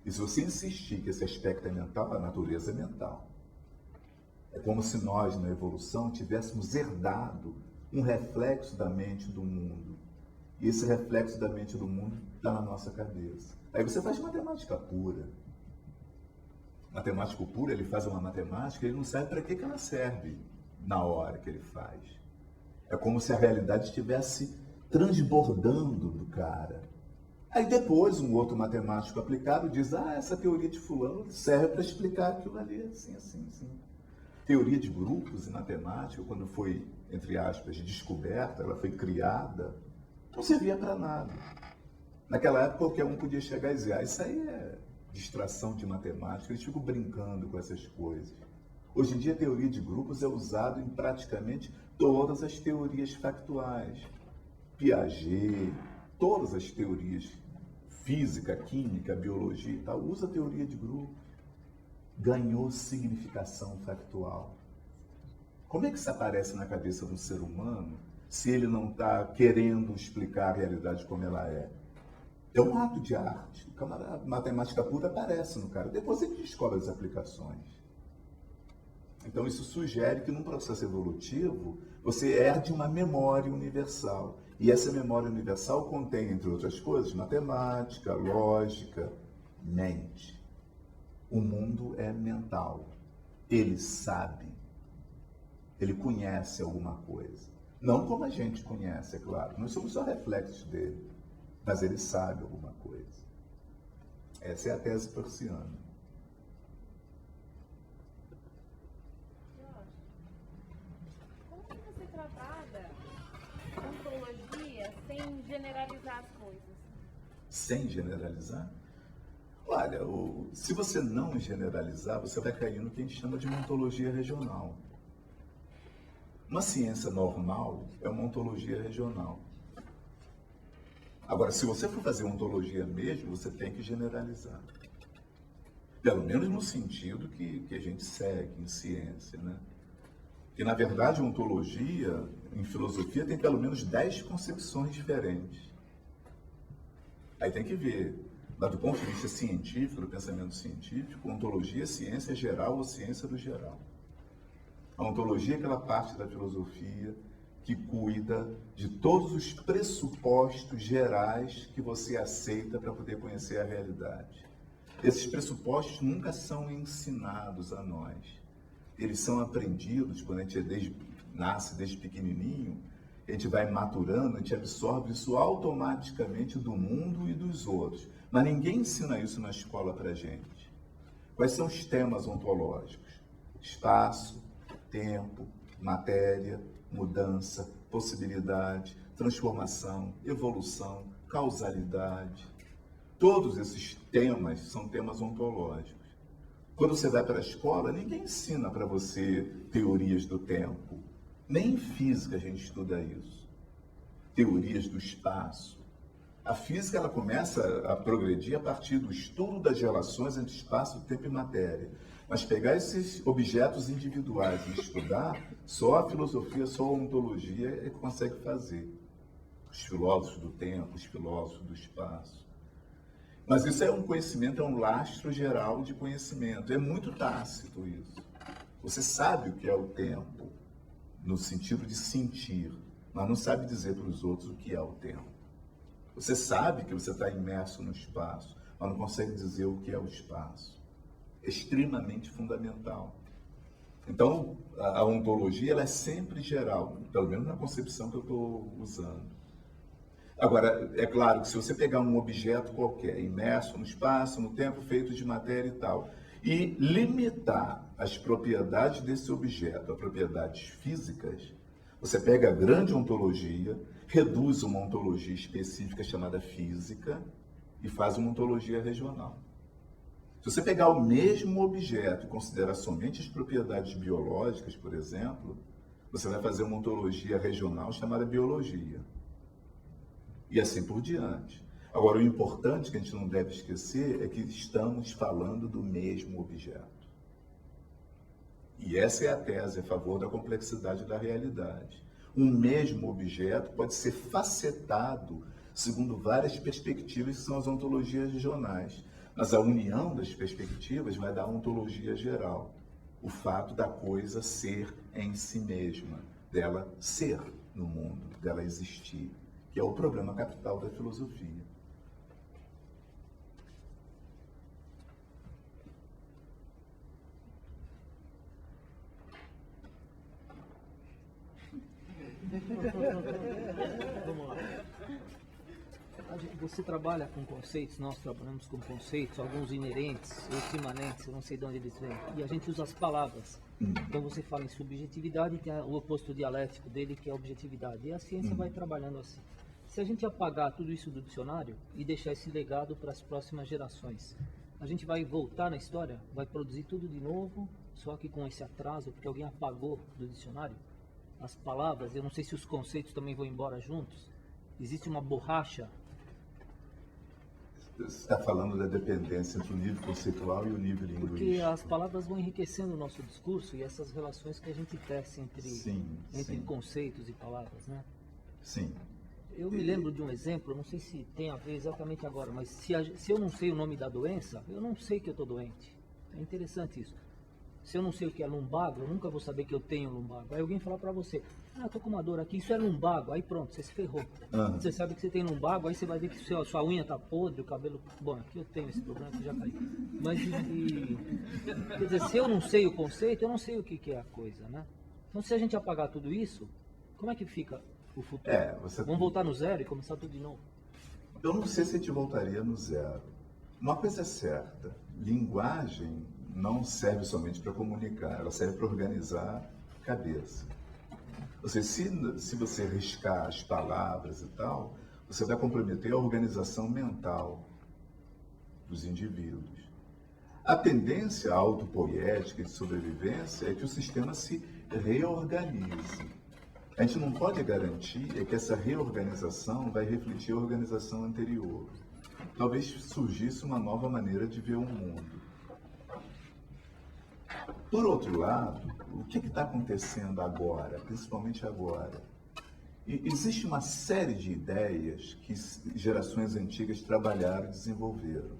E se você insistir que esse aspecto é mental, a natureza é mental. É como se nós, na evolução, tivéssemos herdado um reflexo da mente do mundo. E esse reflexo da mente do mundo está na nossa cabeça. Aí você faz matemática pura. Matemático puro, ele faz uma matemática, ele não sabe para que ela serve na hora que ele faz. É como se a realidade estivesse transbordando do cara. Aí depois um outro matemático aplicado diz, essa teoria de fulano serve para explicar aquilo ali, assim, assim, assim. Teoria de grupos em matemática, quando foi, entre aspas, descoberta, ela foi criada, não servia para nada. Naquela época qualquer um podia chegar e dizer, isso aí é distração de matemática, eles ficam brincando com essas coisas. Hoje em dia a teoria de grupos é usada em praticamente todas as teorias factuais. Piaget, todas as teorias, física, química, biologia e tal, usa a teoria de grupos. Ganhou significação factual. Como é que isso aparece na cabeça do ser humano se ele não está querendo explicar a realidade como ela é? É um ato de arte. A matemática pura aparece no cara. Depois ele descobre as aplicações. Então isso sugere que num processo evolutivo você herde uma memória universal. E essa memória universal contém, entre outras coisas, matemática, lógica, mente. O mundo é mental. Ele sabe. Ele conhece alguma coisa. Não como a gente conhece, é claro. Nós somos só reflexos dele. Mas ele sabe alguma coisa. Essa é a tese persiana. Como que você trabalha ontologia sem generalizar as coisas? Sem generalizar? Olha, se você não generalizar, você vai cair no que a gente chama de uma ontologia regional. Uma ciência normal é uma ontologia regional. Agora, se você for fazer ontologia mesmo, você tem que generalizar. Pelo menos no sentido que a gente segue em ciência, né? Que, na verdade, ontologia, em filosofia, tem pelo menos 10 concepções diferentes. Aí tem que ver, mas do ponto de vista científico, do pensamento científico, ontologia é ciência geral ou ciência do geral. A ontologia é aquela parte da filosofia que cuida de todos os pressupostos gerais que você aceita para poder conhecer a realidade. Esses pressupostos nunca são ensinados a nós. Eles são aprendidos quando a gente nasce desde pequenininho, a gente vai maturando, a gente absorve isso automaticamente do mundo e dos outros. Mas ninguém ensina isso na escola para a gente. Quais são os temas ontológicos? Espaço, tempo, matéria, mudança, possibilidade, transformação, evolução, causalidade. Todos esses temas são temas ontológicos. Quando você vai para a escola, ninguém ensina para você teorias do tempo. Nem em física a gente estuda isso. Teorias do espaço. A física ela começa a progredir a partir do estudo das relações entre espaço, tempo e matéria. Mas pegar esses objetos individuais e estudar, só a filosofia, só a ontologia é que consegue fazer. Os filósofos do tempo, os filósofos do espaço. Mas isso é um conhecimento, é um lastro geral de conhecimento. É muito tácito isso. Você sabe o que é o tempo, no sentido de sentir, mas não sabe dizer para os outros o que é o tempo. Você sabe que você está imerso no espaço, mas não consegue dizer o que é o espaço. É extremamente fundamental. Então, a ontologia ela é sempre geral, pelo menos na concepção que eu estou usando. Agora, é claro que se você pegar um objeto qualquer, imerso no espaço, no tempo, feito de matéria e tal, e limitar as propriedades desse objeto a propriedades físicas, você pega a grande ontologia, reduz uma ontologia específica chamada física e faz uma ontologia regional. Se você pegar o mesmo objeto e considerar somente as propriedades biológicas, por exemplo, você vai fazer uma ontologia regional chamada biologia. E assim por diante. Agora, o importante que a gente não deve esquecer é que estamos falando do mesmo objeto. E essa é a tese a favor da complexidade da realidade. Um mesmo objeto pode ser facetado segundo várias perspectivas que são as ontologias regionais. Mas a união das perspectivas vai dar a ontologia geral, o fato da coisa ser em si mesma, dela ser no mundo, dela existir, que é o problema capital da filosofia. Vamos lá. Você trabalha com conceitos, nós trabalhamos com conceitos, alguns inerentes, outros imanentes, eu não sei de onde eles vêm. E a gente usa as palavras. Então você fala em subjetividade e tem o oposto dialético dele, que é a objetividade. E a ciência vai trabalhando assim. Se a gente apagar tudo isso do dicionário e deixar esse legado para as próximas gerações, a gente vai voltar na história, vai produzir tudo de novo, só que com esse atraso, porque alguém apagou do dicionário as palavras. Eu não sei se os conceitos também vão embora juntos. Existe uma borracha. Você está falando da dependência entre o nível conceitual e o nível linguístico. Porque as palavras vão enriquecendo o nosso discurso e essas relações que a gente tece entre conceitos e palavras, né? Sim. Eu me lembro de um exemplo, não sei se tem a ver exatamente agora, mas se eu não sei o nome da doença, eu não sei que eu estou doente. É interessante isso. Se eu não sei o que é lumbago, eu nunca vou saber que eu tenho lumbago. Aí alguém falar para você, eu tô com uma dor aqui, isso é lumbago. Aí pronto, você se ferrou. Você sabe que você tem lumbago, aí você vai ver que sua unha tá podre, o cabelo... Bom, aqui eu tenho esse problema que já caiu. Mas, quer dizer, se eu não sei o conceito, eu não sei o que é a coisa, né? Então, se a gente apagar tudo isso, como é que fica o futuro? Vamos voltar no zero e começar tudo de novo? Eu não sei se a gente voltaria no zero. Uma coisa é certa, linguagem não serve somente para comunicar, ela serve para organizar a cabeça. Ou seja, se você riscar as palavras e tal, você vai comprometer a organização mental dos indivíduos. A tendência autopoética e de sobrevivência é que o sistema se reorganize. A gente não pode garantir que essa reorganização vai refletir a organização anterior. Talvez surgisse uma nova maneira de ver o mundo. Por outro lado, o que está acontecendo agora, principalmente agora? Existe uma série de ideias que gerações antigas trabalharam e desenvolveram.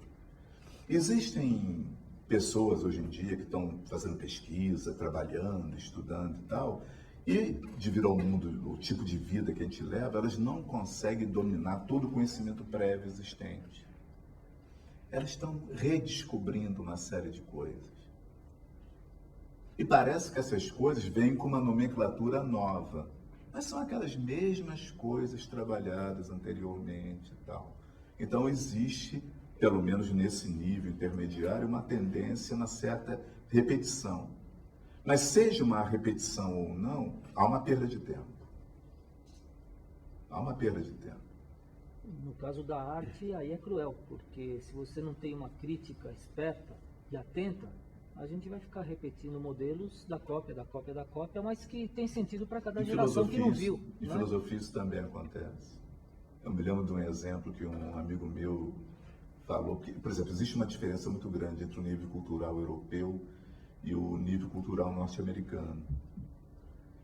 Existem pessoas hoje em dia que estão fazendo pesquisa, trabalhando, estudando e tal, e devido ao mundo, o tipo de vida que a gente leva, elas não conseguem dominar todo o conhecimento prévio existente. Elas estão redescobrindo uma série de coisas. E parece que essas coisas vêm com uma nomenclatura nova, mas são aquelas mesmas coisas trabalhadas anteriormente e tal. Então existe, pelo menos nesse nível intermediário, uma tendência a uma certa repetição. Mas seja uma repetição ou não, há uma perda de tempo. Há uma perda de tempo. No caso da arte, aí é cruel, porque se você não tem uma crítica esperta e atenta, a gente vai ficar repetindo modelos da cópia, mas que tem sentido para cada geração que não viu. Em filosofia isso também acontece. Eu me lembro de um exemplo que um amigo meu falou que, por exemplo, existe uma diferença muito grande entre o nível cultural europeu e o nível cultural norte-americano.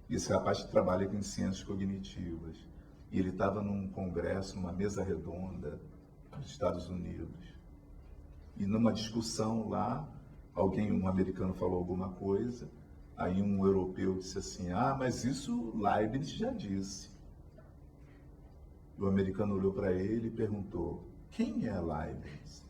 E esse rapaz trabalha com ciências cognitivas. E ele estava num congresso, numa mesa redonda nos Estados Unidos. E numa discussão lá, um americano falou alguma coisa, aí um europeu disse assim, mas isso Leibniz já disse. O americano olhou para ele e perguntou, quem é Leibniz?